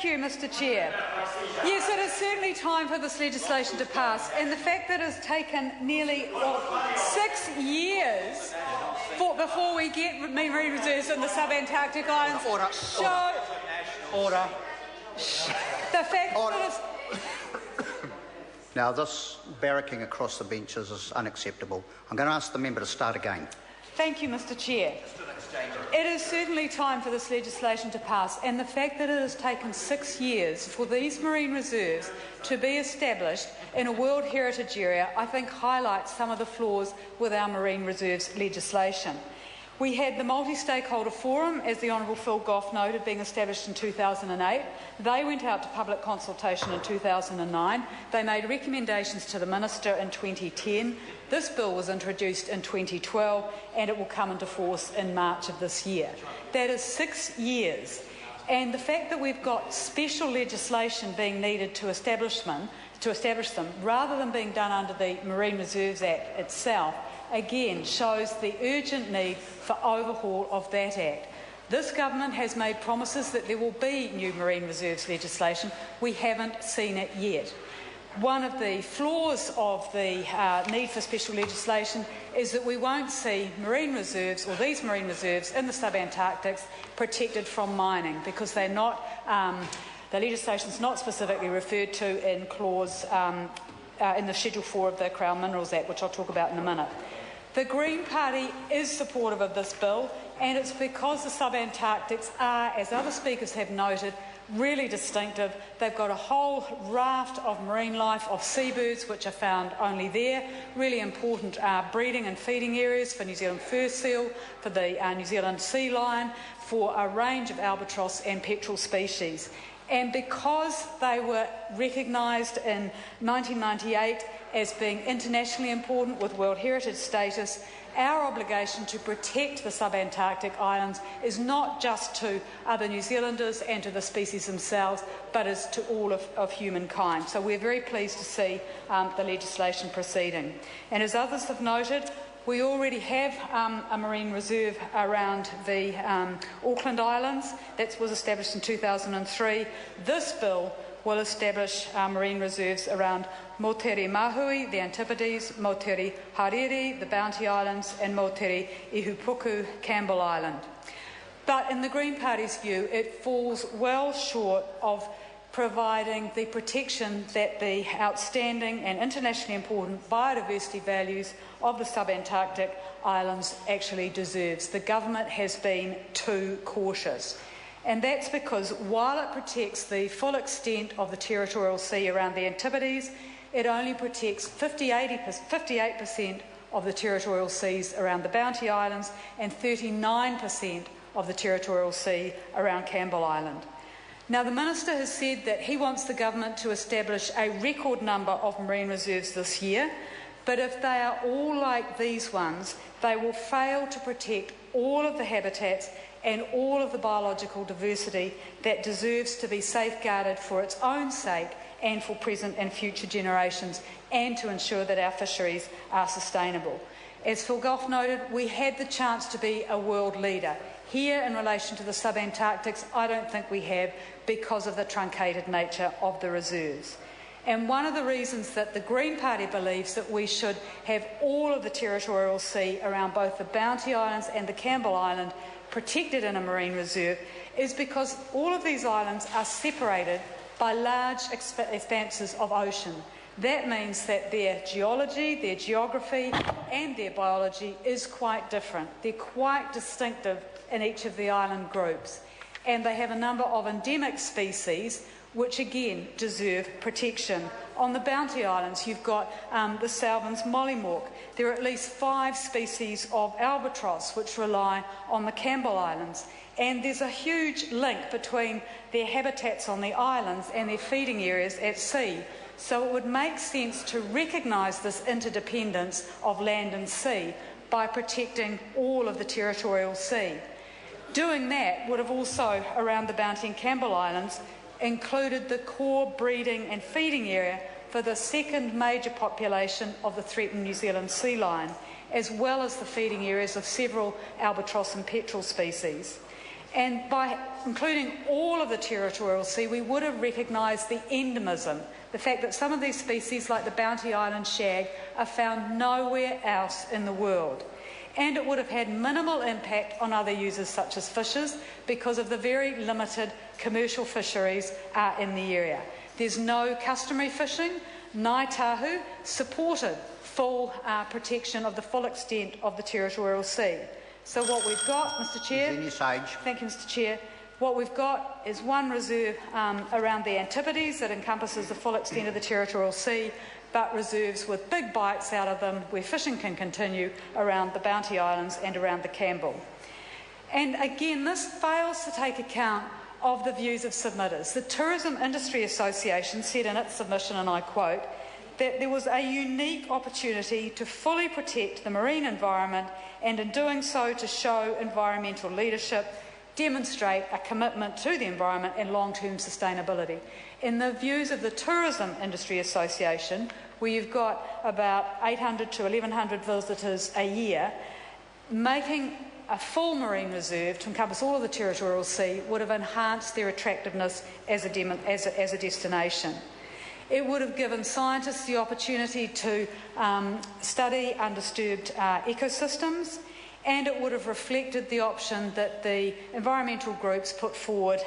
Thank you, Mr Chair. Yes, it is certainly time for this legislation to pass, and the fact that it has taken nearly 6 years before we get marine reserves in the Subantarctic Islands Order. the fact that it's... Now, this barracking across the benches is unacceptable. I'm going to ask the member to start again. Thank you, Mr Chair. It is certainly time for this legislation to pass, and the fact that it has taken 6 years for these marine reserves to be established in a World Heritage Area, I think highlights some of the flaws with our marine reserves legislation. We had the Multi-Stakeholder Forum, as the Honourable Phil Goff noted, being established in 2008. They went out to public consultation in 2009. They made recommendations to the Minister in 2010. This bill was introduced in 2012 and it will come into force in March of this year. That is 6 years. And the fact that we've got special legislation being needed to establish them, rather than being done under the Marine Reserves Act itself, again shows the urgent need for overhaul of that Act. This government has made promises that there will be new marine reserves legislation. We haven't seen it yet. One of the flaws of the need for special legislation is that we won't see marine reserves, or these marine reserves in the Subantarctics, protected from mining, because they're not, the legislation is not specifically referred to in clause in the Schedule 4 of the Crown Minerals Act, which I'll talk about in a minute. The Green Party is supportive of this bill, and it's because the Subantarctics are, as other speakers have noted, really distinctive. They've got a whole raft of marine life, of seabirds which are found only there, really important breeding and feeding areas for New Zealand fur seal, for the New Zealand sea lion, for a range of albatross and petrel species. And because they were recognised in 1998 as being internationally important with World Heritage status, our obligation to protect the Subantarctic Islands is not just to other New Zealanders and to the species themselves, but is to all of humankind. So we're very pleased to see the legislation proceeding. And as others have noted, we already have a marine reserve around the Auckland Islands. That was established in 2003. This bill will establish marine reserves around Moteri Mahui, the Antipodes, Moteri Hariri, the Bounty Islands, and Moteri Ihupuku, Campbell Island. But in the Green Party's view, it falls well short of providing the protection that the outstanding and internationally important biodiversity values of the Subantarctic Islands actually deserves. The government has been too cautious. And that's because while it protects the full extent of the territorial sea around the Antipodes, it only protects 58% of the territorial seas around the Bounty Islands and 39% of the territorial sea around Campbell Island. Now, the Minister has said that he wants the government to establish a record number of marine reserves this year, but if they are all like these ones, they will fail to protect all of the habitats and all of the biological diversity that deserves to be safeguarded for its own sake and for present and future generations, and to ensure that our fisheries are sustainable. As Phil Goff noted, we had the chance to be a world leader. Here, in relation to the Subantarctics, I don't think we have, because of the truncated nature of the reserves. And one of the reasons that the Green Party believes that we should have all of the territorial sea around both the Bounty Islands and the Campbell Island protected in a marine reserve is because all of these islands are separated by large expanses of ocean. That means that their geology, their geography and their biology is quite different. They're quite distinctive in each of the island groups, and they have a number of endemic species which again deserve protection. On the Bounty Islands, you've got the Salvin's mollymawk. There are at least 5 species of albatross which rely on the Campbell Islands. And there's a huge link between their habitats on the islands and their feeding areas at sea. So it would make sense to recognise this interdependence of land and sea by protecting all of the territorial sea. Doing that would have also, around the Bounty and Campbell Islands, included the core breeding and feeding area for the second major population of the threatened New Zealand sea lion, as well as the feeding areas of several albatross and petrel species. And by including all of the territorial sea, we would have recognised the endemism, the fact that some of these species, like the Bounty Island shag, are found nowhere else in the world. And it would have had minimal impact on other users such as fishers because of the very limited commercial fisheries in the area. There's no customary fishing. Ngāi Tahu supported full protection of the full extent of the territorial sea. So what we've got, Mr Chair... Thank you, Mr Chair. What we've got is one reserve around the Antipodes that encompasses the full extent of the territorial sea, but reserves with big bites out of them where fishing can continue around the Bounty Islands and around the Campbell. And again, this fails to take account of the views of submitters. The Tourism Industry Association said in its submission, and I quote, that there was a unique opportunity to fully protect the marine environment and in doing so to show environmental leadership, demonstrate a commitment to the environment and long-term sustainability. In the views of the Tourism Industry Association, where you've got about 800 to 1,100 visitors a year, making a full marine reserve to encompass all of the territorial sea would have enhanced their attractiveness as a destination. It would have given scientists the opportunity to study undisturbed ecosystems, and it would have reflected the option that the environmental groups put forward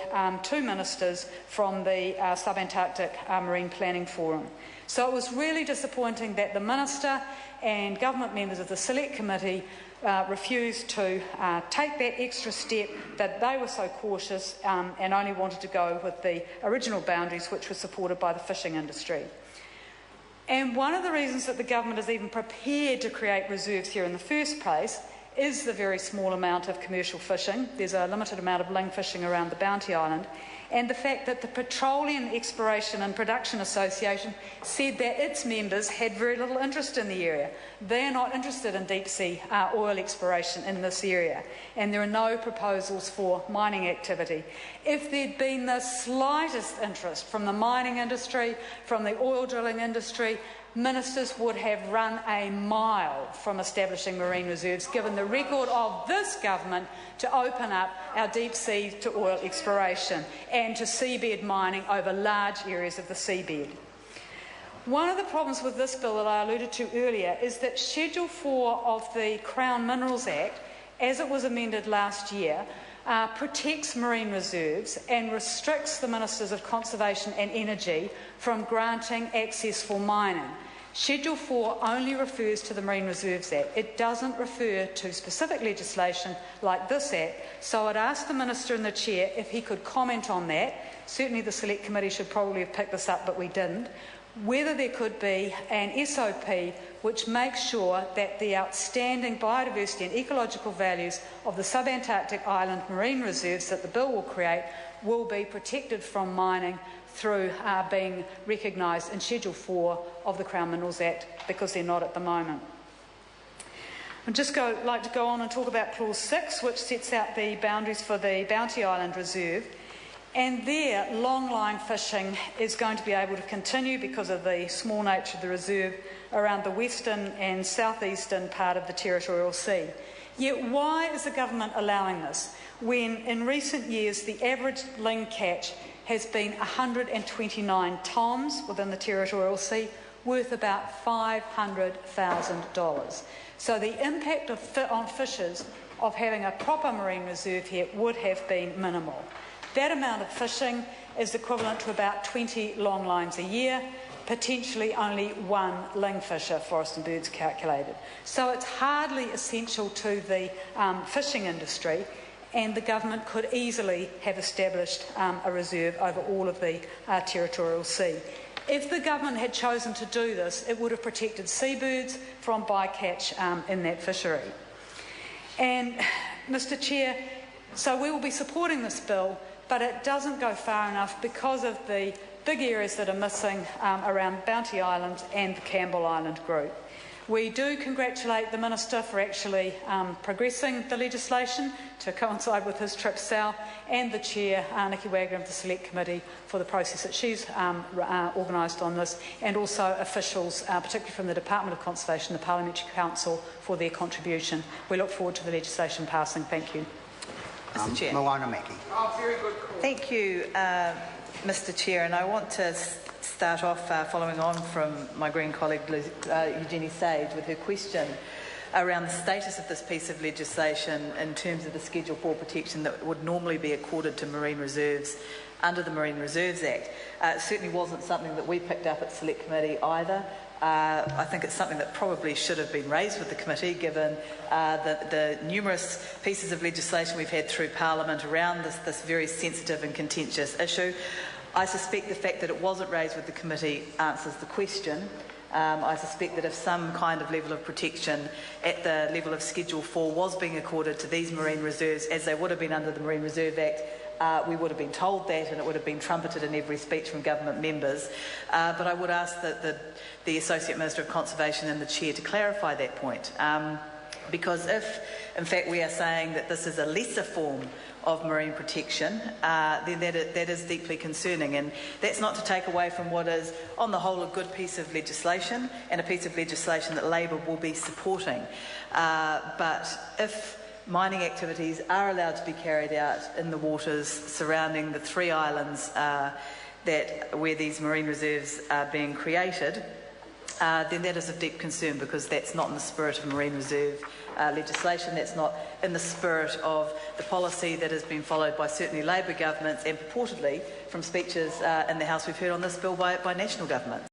to ministers from the Subantarctic Marine Planning Forum. So it was really disappointing that the Minister and government members of the Select Committee refused to take that extra step, that they were so cautious and only wanted to go with the original boundaries which were supported by the fishing industry. And one of the reasons that the government is even prepared to create reserves here in the first place is the very small amount of commercial fishing. There's a limited amount of ling fishing around the Bounty Island, and the fact that the Petroleum Exploration and Production Association said that its members had very little interest in the area. They're not interested in deep-sea oil exploration in this area, and there are no proposals for mining activity. If there'd been the slightest interest from the mining industry, from the oil drilling industry, ministers would have run a mile from establishing marine reserves, given the record of this government to open up our deep sea to oil exploration and to seabed mining over large areas of the seabed. One of the problems with this bill that I alluded to earlier is that Schedule 4 of the Crown Minerals Act, as it was amended last year, protects marine reserves and restricts the Ministers of Conservation and Energy from granting access for mining. Schedule 4 only refers to the Marine Reserves Act. It doesn't refer to specific legislation like this Act, so I'd ask the Minister and the Chair if he could comment on that. Certainly the Select Committee should probably have picked this up, but we didn't. Whether there could be an SOP which makes sure that the outstanding biodiversity and ecological values of the Subantarctic Island marine reserves that the bill will create will be protected from mining through being recognised in Schedule 4 of the Crown Minerals Act, because they're not at the moment. I'd just like to go on and talk about Clause 6, which sets out the boundaries for the Bounty Island Reserve. And there, long-line fishing is going to be able to continue because of the small nature of the reserve around the western and southeastern part of the territorial sea. Yet why is the government allowing this, when in recent years the average ling catch has been 129 tonnes within the territorial sea, worth about $500,000. So the impact on fishers of having a proper marine reserve here would have been minimal. That amount of fishing is equivalent to about 20 long lines a year, potentially only one ling fisher, Forest and Birds calculated. So it's hardly essential to the fishing industry, and the government could easily have established a reserve over all of the territorial sea. If the government had chosen to do this, it would have protected seabirds from bycatch in that fishery. And, Mr Chair, so we will be supporting this bill, but it doesn't go far enough because of the big areas that are missing around Bounty Island and the Campbell Island group. We do congratulate the Minister for actually progressing the legislation to coincide with his trip south, and the Chair, Nikki Wagner of the Select Committee, for the process that she's organised on this, and also officials, particularly from the Department of Conservation, the Parliamentary Council, for their contribution. We look forward to the legislation passing. Thank you. Mr. Chair. Moana Maki. Thank you, Mr. Chair, and I want to start off following on from my Green colleague Eugenie Sage with her question around the status of this piece of legislation in terms of the Schedule 4 protection that would normally be accorded to marine reserves under the Marine Reserves Act. It certainly wasn't something that we picked up at Select Committee either. I think it's something that probably should have been raised with the committee, given the numerous pieces of legislation we've had through Parliament around this very sensitive and contentious issue. I suspect the fact that it wasn't raised with the committee answers the question. I suspect that if some kind of level of protection at the level of Schedule 4 was being accorded to these marine reserves, as they would have been under the Marine Reserve Act, we would have been told that, and it would have been trumpeted in every speech from government members. But I would ask that the Associate Minister of Conservation and the Chair to clarify that point. Because if, in fact, we are saying that this is a lesser form of marine protection, then that is deeply concerning. And that's not to take away from what is, on the whole, a good piece of legislation, and a piece of legislation that Labor will be supporting. But if mining activities are allowed to be carried out in the waters surrounding the 3 islands where these marine reserves are being created, then that is of deep concern, because that's not in the spirit of marine reserve legislation. That's not in the spirit of the policy that has been followed by certainly Labor governments, and purportedly from speeches in the House we've heard on this bill by national governments.